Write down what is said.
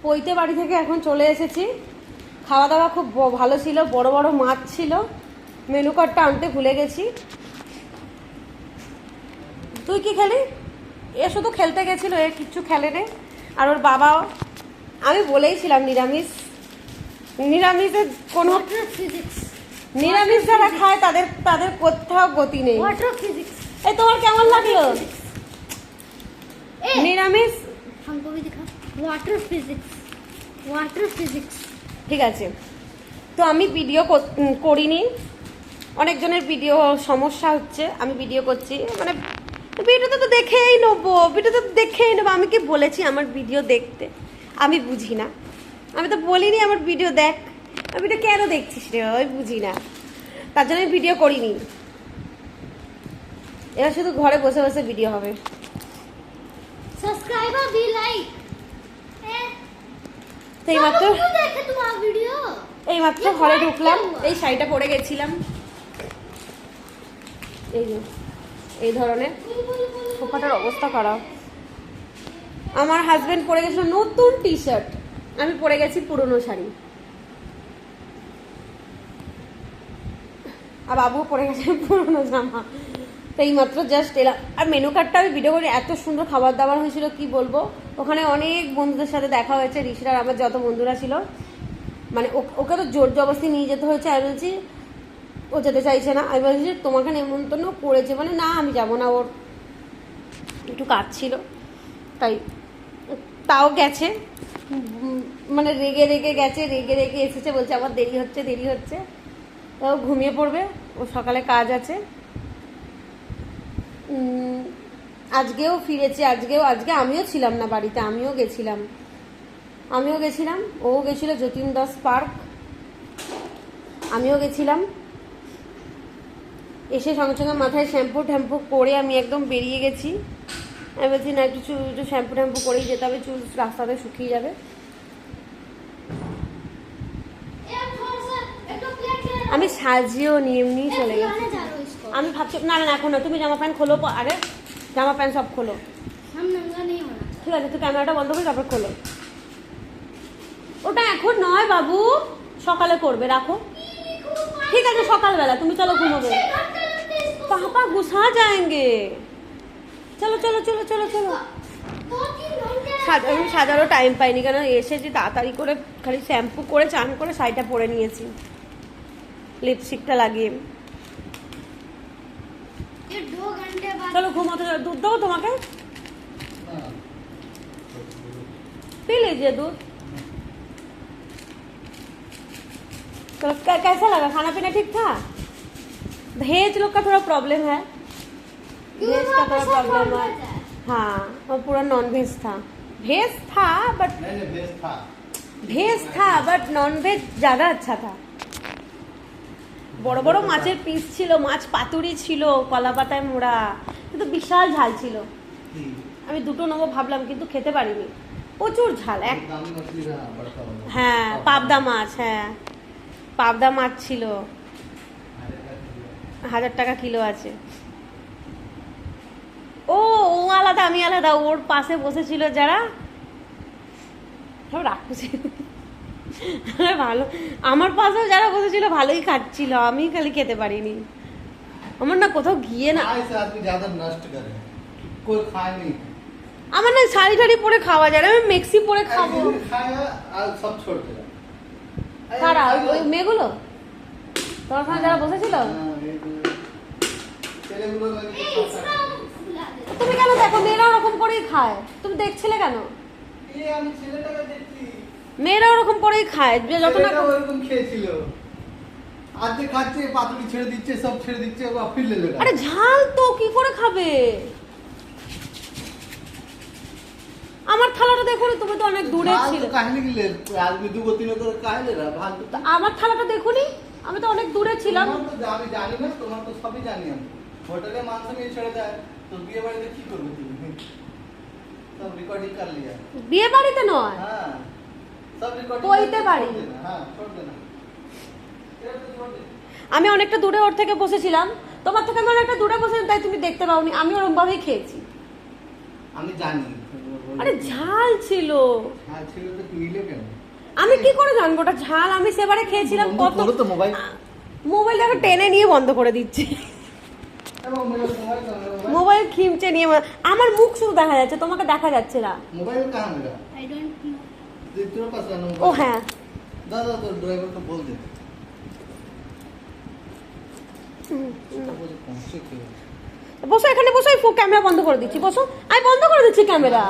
পৈতে বাড়ি থেকে এখন চলে এসেছি। খাওয়া দাওয়া খুব ভালো ছিল, বড় বড় মাছ ছিল। মেনু কার্ডটা আনতে ভুলে গেছি। তুই কি খেলি? এ শুধু খেলতে গেছিল, এ কিচ্ছু খেলে নে। আর ওর বাবাও, আমি বলেইছিলাম নিরামিষের কোনো নিরামিষ যারা খায় তাদের তাদের কোথাও গতি নেই। এই তোমার কেমন লাগলো নিরামিষ? ওয়াটার ফিজিক্স ঠিক আছে, তো আমি ভিডিও করিনি, অনেকজনের ভিডিও সমস্যা হচ্ছে, আমি ভিডিও করছি। মানে ভিডিওতে তো দেখেই নেবো, আমি কি বলেছি আমার ভিডিও দেখতে? আমি বুঝি না, আমি তো বলিনি আমার ভিডিও দেখ। আমি এটা কেন দেখছিস রে, আমি বুঝি না, তার জন্য আমি ভিডিও করিনি। এবার শুধু ঘরে বসে বসে ভিডিও হবে। সাবস্ক্রাইবার বি লাইক তো এইমাত্র দেখে তোমার ভিডিও এইমাত্র ঘরে ঢুকলাম, এই শাড়িটা পরে গেছিলাম, এই যে এই ধরনের। সোফাটার অবস্থা খারাপ। আমার হাজবেন্ড পরে গেছিল নতুন টি শার্ট, আমি পরে গেছি পুরনো শাড়ি, আর বাবুও পরে গেছে পুরনো জামা। তো এইমাত্র জাস্ট এলাম। আর মেনু কার্ডটা আমি ভিডিও করে, এত সুন্দর খাবার দাবার হয়েছিল কি বলবো। ওখানে অনেক বন্ধুদের সাথে দেখা হয়েছে, ঋষিরার আমার যত বন্ধুরা ছিল, মানে ওকে তো জোর জবরদস্তি নিয়ে যেতে হয়েছে। আমি বলছি ও যেতে চাইছে না, আমি বলছি যে তোমাকে নেমন্তন্ন করেছে, মানে না আমি যাবো না, ওর একটু কাজ ছিল তাই। তাও গেছে, মানে রেগে রেগে গেছে, রেগে রেগে এসেছে, বলছে আমার দেরি হচ্ছে। তাও ঘুমিয়ে পড়বে, ও সকালে কাজ আছে। আজকেও ফিরেছে, আজকে আমিও ছিলাম না বাড়িতে, আমিও গেছিলাম, ও গেছিল যতীন দাস পার্ক, আমিও গেছিলাম। এসে সঙ্গে সঙ্গে মাথায় শ্যাম্পু করে আমি একদম বেরিয়ে গেছি। আমি বলছি না, একটু শ্যাম্পু করেই যেতে হবে, চুল রাস্তাতে শুকিয়ে যাবে। আমি সাজিয়েও নিয়ে এমনি চলে গেছি। আমি ভাবছি না এখন না, তুমি জামা প্যান্ট খোলো, আরে জামা প্যান্ট সব খোলো, ঠিক আছে? তুই ক্যামেরাটা বন্ধ করে তারপর খোলো। ওটা এখন নয় বাবু, সকালে করবে, রাখো। ঠিক আছে সকালবেলা, তুমি চলো ঘুমোবে, পাপা গুছা যাएंगे। চলো আমি সাজারও টাইম পাইনি, কেন এসেছি তাড়াতাড়ি করে, খালি শ্যাম্পু করে চান করে শাড়িটা পরে নিয়েছি, লিপস্টিকটা লাগিয়ে। চলো ঘুমোতে, দুধ দেবো তোমাকে? पी लीजिए दूध। तो कैसा लगा, खाना पीना ठीक था? भेज लोग का थोड़ा प्रॉब्लम है, भेज का थोड़ा प्रॉब्लम है। हाँ, और पूरा नॉन भेज था, भेज था बट नॉन भेज ज्यादा अच्छा था। বড় বড় মাছের পিস ছিল, মাছ পাতুরি ছিল, কলা পাতায় মোড়া, কিন্তু বিশাল ঝাল ছিল। আমি দুটো নেবো ভাবলাম, কিন্তু খেতে পারিনি, প্রচুর ঝাল। হ্যাঁ পাবদা মাছ, হ্যাঁ পাবদা মাছ ছিল, 1000 টাকা কিলো আছে। ও আলাদা, আমি আলাদা। ওর পাশে বসেছিল যারা, সব রাখছি ভালো। আমার পাশেও যারা বসেছিল ভালোই খাচ্ছিল, আমি খালি খেতে পারিনি। আমার না কোথাও গিয়ে না, আমার না শাড়ি টাড়ি পরে খাওয়া যায় না, আমি মেক্সি পরে খাবো। কারা ওই মেয়েগুলো তোমার সাথে যারা বসেছিল? তুমি কেন দেখো, মেয়েরা ওরকম করেই খায়, তুমি দেখছিলে কেন? মেয়েরা ওরকম করেই খায়, যত না ওরকম খেয়েছিল। আজকে খাচ্ছে, পাতুরি ছেড়ে দিচ্ছে, সব ছেড়ে দিচ্ছে, ফির লেলো। আরে ঝাল তো কি করে খাবে? আমার থালাটা দেখো, তুমি তো অনেক দূরে ছিলে। কাহিনী গিলে আজকে দুগো তিনও করে কাহিলে না ভাল। আমার থালাটা দেখোনি, আমি তো অনেক দূরে ছিলাম। আমি জানি না, তোমার তো সবই জানি আমি। হোটেলে মাংস নিয়ে ছেড়ে দেয়, তো বিয়ে বাড়িতে কি করবে তুমি? সব রেকর্ডিং কর লিয়া। বিয়ে বাড়িতে নয়, হ্যাঁ সব রেকর্ডিং কইতে পারি। হ্যাঁ ছোট দেনা। আমি অনেকটা দূরে ওর থেকে বসেছিলাম, তোমার থেকে আমি অনেকটা দূরে বসেছিলাম, তাই তুমি দেখতে পাওনি। আমি ওরকম ভাবেই খেয়েছি। আমি জানি আরে ঝাল ছিল। হ্যাঁ ছিল তো নিলে কেন? আমি কি করে জানবো ওটা ঝাল? আমি সেবারে খেয়েছিলাম বন্ধ কত। করো তো মোবাইল। মোবাইলটাকে টেনে নিয়ে বন্ধ করে দিচ্ছি। মোবাইল খিমচে নিয়ে আমার মুখ শুধু দেখা যাচ্ছে, তোমাকে দেখা যাচ্ছে না। मोबाइल कहाँ मेरा? I don't know. तेरे पास है ना ও मोबाइल? হ্যাঁ, दादा तो ड्राइवर को बोल दे। वो जो पहुंचे थे। বসো এখানে বসো, ক্যামেরা বন্ধ করে দিচ্ছি, বসো। আমি বন্ধ করে দিচ্ছি ক্যামেরা।